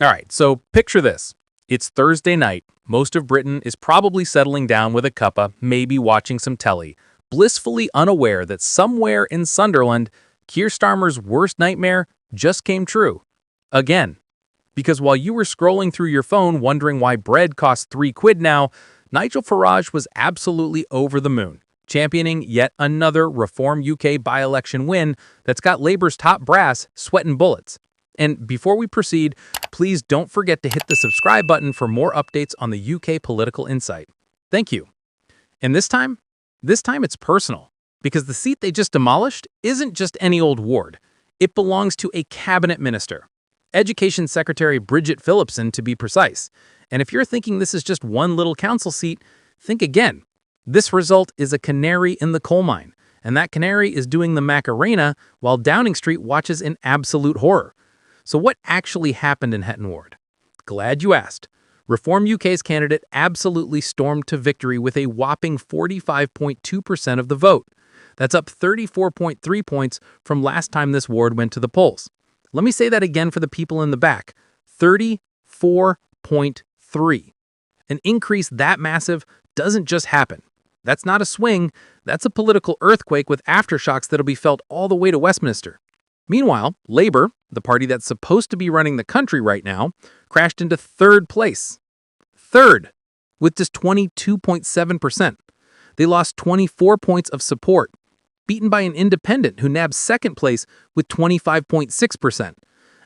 All right, so picture this. It's Thursday night. Most of Britain is probably settling down with a cuppa, maybe watching some telly, blissfully unaware that somewhere in Sunderland, Keir Starmer's worst nightmare just came true. Again. Because while you were scrolling through your phone wondering why bread costs £3 now, Nigel Farage was absolutely over the moon, championing yet another Reform UK by-election win that's got Labour's top brass sweating bullets. And before we proceed, please don't forget to hit the subscribe button for more updates on the UK political insight. Thank you. And this time it's personal, because the seat they just demolished isn't just any old ward. It belongs to a cabinet minister. Education Secretary Bridget Phillipson, to be precise. And if you're thinking this is just one little council seat, think again. This result is a canary in the coal mine, and that canary is doing the Macarena while Downing Street watches in absolute horror. So what actually happened in Hetton Ward? Glad you asked. Reform UK's candidate absolutely stormed to victory with a whopping 45.2% of the vote. That's up 34.3 points from last time this ward went to the polls. Let me say that again for the people in the back. 34.3. An increase that massive doesn't just happen. That's not a swing, that's a political earthquake with aftershocks that'll be felt all the way to Westminster. Meanwhile, Labour, the party that's supposed to be running the country right now, crashed into third place. Third, with just 22.7%. They lost 24 points of support, beaten by an independent who nabbed second place with 25.6%.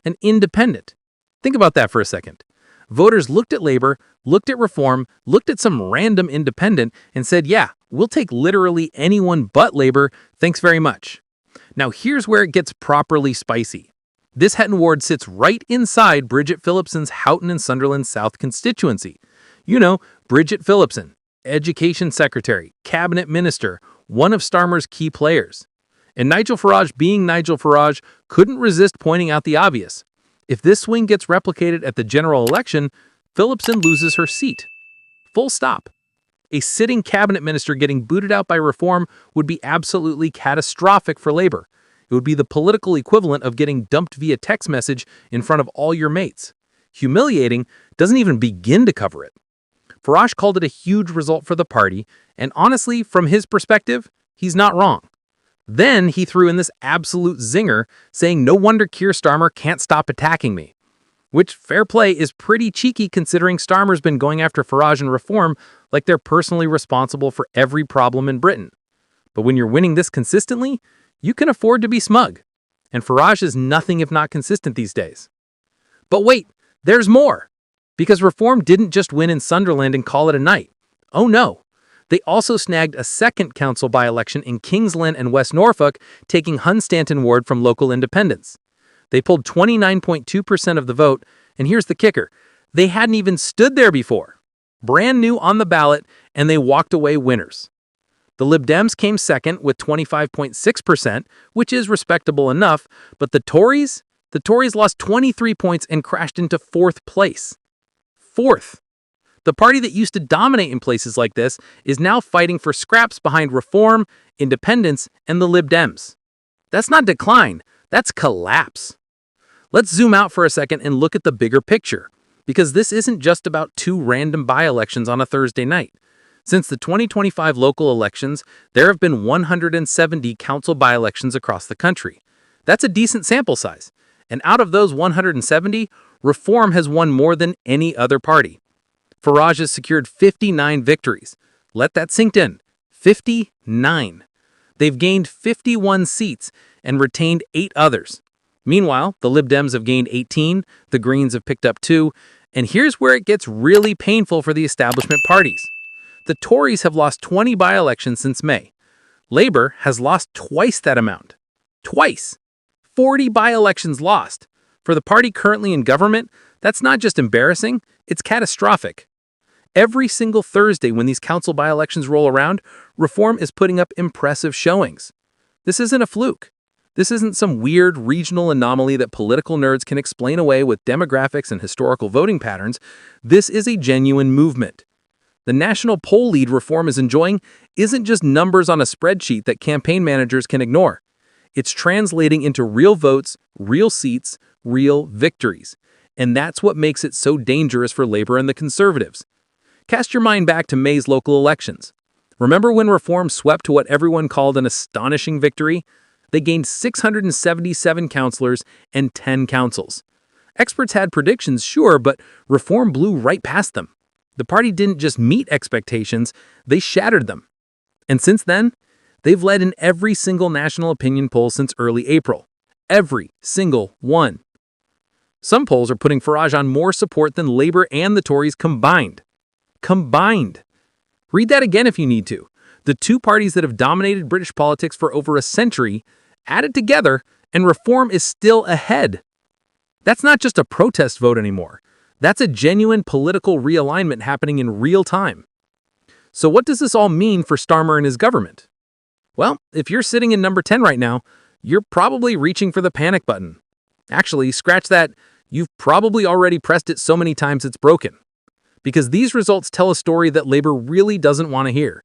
An independent. Think about that for a second. Voters looked at Labour, looked at Reform, looked at some random independent, and said, yeah, we'll take literally anyone but Labour, thanks very much. Now here's where it gets properly spicy. This Hetton ward sits right inside Bridget Phillipson's Houghton and Sunderland South constituency. You know, Bridget Phillipson, Education Secretary, Cabinet Minister, one of Starmer's key players. And Nigel Farage, being Nigel Farage, couldn't resist pointing out the obvious. If this swing gets replicated at the general election, Phillipson loses her seat. Full stop. A sitting cabinet minister getting booted out by Reform would be absolutely catastrophic for Labour. It would be the political equivalent of getting dumped via text message in front of all your mates. Humiliating doesn't even begin to cover it. Farage called it a huge result for the party, and honestly, from his perspective, he's not wrong. Then he threw in this absolute zinger, saying no wonder Keir Starmer can't stop attacking me. Which, fair play, is pretty cheeky considering Starmer's been going after Farage and Reform like they're personally responsible for every problem in Britain. But when you're winning this consistently, you can afford to be smug. And Farage is nothing if not consistent these days. But wait, there's more. Because Reform didn't just win in Sunderland and call it a night. Oh no. They also snagged a second council by-election in Kings Lynn and West Norfolk, taking Hunstanton ward from local independents. They pulled 29.2% of the vote, and here's the kicker. They hadn't even stood there before. Brand new on the ballot, and they walked away winners. The LibDems came second with 25.6%, which is respectable enough, but the Tories lost 23 points and crashed into fourth place. Fourth. The party that used to dominate in places like this is now fighting for scraps behind Reform, independents, and the LibDems. That's not decline, that's collapse. Let's zoom out for a second and look at the bigger picture, because this isn't just about two random by-elections on a Thursday night. Since the 2025 local elections, there have been 170 council by-elections across the country. That's a decent sample size. And out of those 170, Reform has won more than any other party. Farage has secured 59 victories. Let that sink in. 59. They've gained 51 seats and retained 8 others. Meanwhile, the LibDems have gained 18, the Greens have picked up 2, and here's where it gets really painful for the establishment parties. The Tories have lost 20 by-elections since May. Labour has lost twice that amount. Twice! 40 by-elections lost. For the party currently in government, that's not just embarrassing, it's catastrophic. Every single Thursday when these council by-elections roll around, Reform is putting up impressive showings. This isn't a fluke. This isn't some weird regional anomaly that political nerds can explain away with demographics and historical voting patterns. This is a genuine movement. The national poll lead Reform is enjoying isn't just numbers on a spreadsheet that campaign managers can ignore. It's translating into real votes, real seats, real victories. And that's what makes it so dangerous for Labour and the Conservatives. Cast your mind back to May's local elections. Remember when Reform swept to what everyone called an astonishing victory? They gained 677 councillors and 10 councils. Experts had predictions, sure, but Reform blew right past them. The party didn't just meet expectations, they shattered them. And since then, they've led in every single national opinion poll since early April. Every single one. Some polls are putting Farage on more support than Labour and the Tories combined. Combined. Read that again if you need to. The two parties that have dominated British politics for over a century, added together, and Reform is still ahead. That's not just a protest vote anymore. That's a genuine political realignment happening in real time. So what does this all mean for Starmer and his government? Well, if you're sitting in number 10 right now, you're probably reaching for the panic button. Actually, scratch that, you've probably already pressed it so many times it's broken. Because these results tell a story that Labour really doesn't want to hear.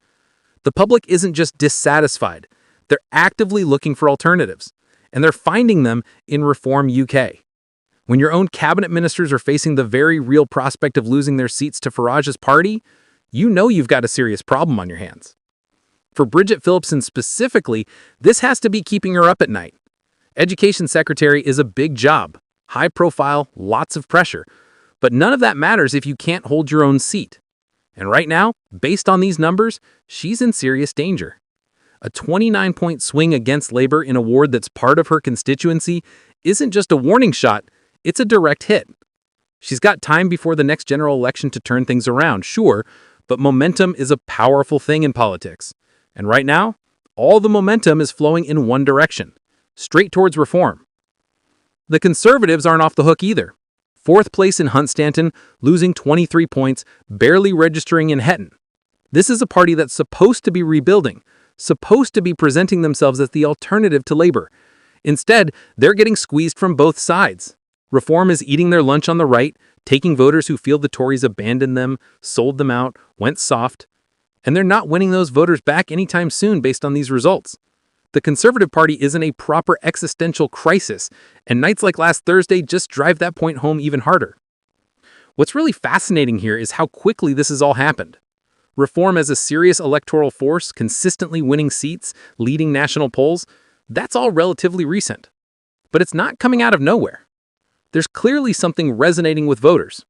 The public isn't just dissatisfied, they're actively looking for alternatives, and they're finding them in Reform UK. When your own cabinet ministers are facing the very real prospect of losing their seats to Farage's party, you know you've got a serious problem on your hands. For Bridget Phillipson specifically, this has to be keeping her up at night. Education Secretary is a big job, high profile, lots of pressure, but none of that matters if you can't hold your own seat. And right now, based on these numbers, she's in serious danger. A 29-point swing against Labour in a ward that's part of her constituency isn't just a warning shot, it's a direct hit. She's got time before the next general election to turn things around, sure, but momentum is a powerful thing in politics. And right now, all the momentum is flowing in one direction, straight towards Reform. The Conservatives aren't off the hook either. 4th place in Hunstanton, losing 23 points, barely registering in Hetton. This is a party that's supposed to be rebuilding, supposed to be presenting themselves as the alternative to Labour. Instead, they're getting squeezed from both sides. Reform is eating their lunch on the right, taking voters who feel the Tories abandoned them, sold them out, went soft. And they're not winning those voters back anytime soon based on these results. The Conservative Party is in a proper existential crisis, and nights like last Thursday just drive that point home even harder. What's really fascinating here is how quickly this has all happened. Reform as a serious electoral force, consistently winning seats, leading national polls, that's all relatively recent. But it's not coming out of nowhere. There's clearly something resonating with voters.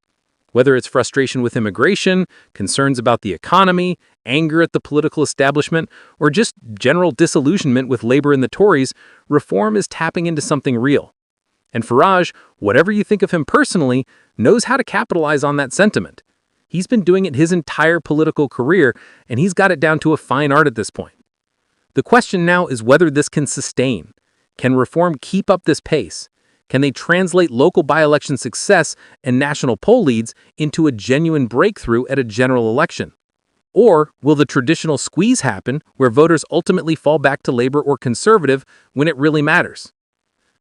Whether it's frustration with immigration, concerns about the economy, anger at the political establishment, or just general disillusionment with Labour and the Tories, Reform is tapping into something real. And Farage, whatever you think of him personally, knows how to capitalize on that sentiment. He's been doing it his entire political career, and he's got it down to a fine art at this point. The question now is whether this can sustain. Can Reform keep up this pace? Can they translate local by-election success and national poll leads into a genuine breakthrough at a general election? Or will the traditional squeeze happen where voters ultimately fall back to Labour or Conservative when it really matters?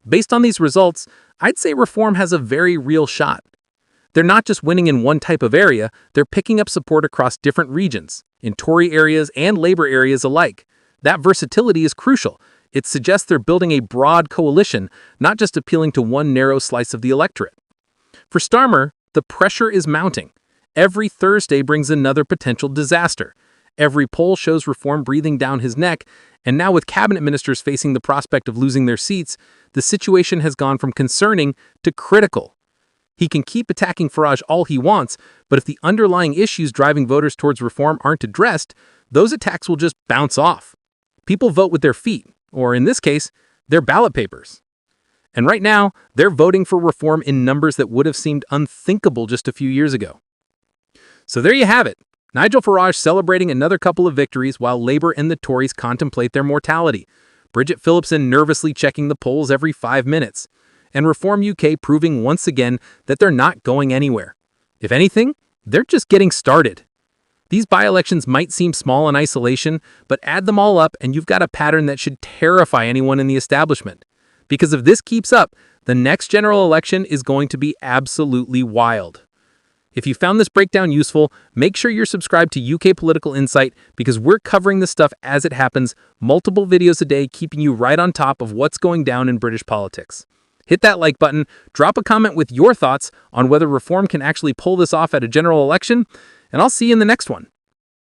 Based on these results, I'd say Reform has a very real shot. They're not just winning in one type of area, they're picking up support across different regions, in Tory areas and Labour areas alike. That versatility is crucial. It suggests they're building a broad coalition, not just appealing to one narrow slice of the electorate. For Starmer, the pressure is mounting. Every Thursday brings another potential disaster. Every poll shows Reform breathing down his neck, and now with cabinet ministers facing the prospect of losing their seats, the situation has gone from concerning to critical. He can keep attacking Farage all he wants, but if the underlying issues driving voters towards Reform aren't addressed, those attacks will just bounce off. People vote with their feet, or in this case, their ballot papers. And right now, they're voting for Reform in numbers that would have seemed unthinkable just a few years ago. So there you have it. Nigel Farage celebrating another couple of victories while Labour and the Tories contemplate their mortality. Bridget Phillipson nervously checking the polls every 5 minutes. And Reform UK proving once again that they're not going anywhere. If anything, they're just getting started. These by-elections might seem small in isolation, but add them all up and you've got a pattern that should terrify anyone in the establishment. Because if this keeps up, the next general election is going to be absolutely wild. If you found this breakdown useful, make sure you're subscribed to UK Political Insight because we're covering this stuff as it happens, multiple videos a day keeping you right on top of what's going down in British politics. Hit that like button, drop a comment with your thoughts on whether reform can actually pull this off at a general election, and I'll see you in the next one.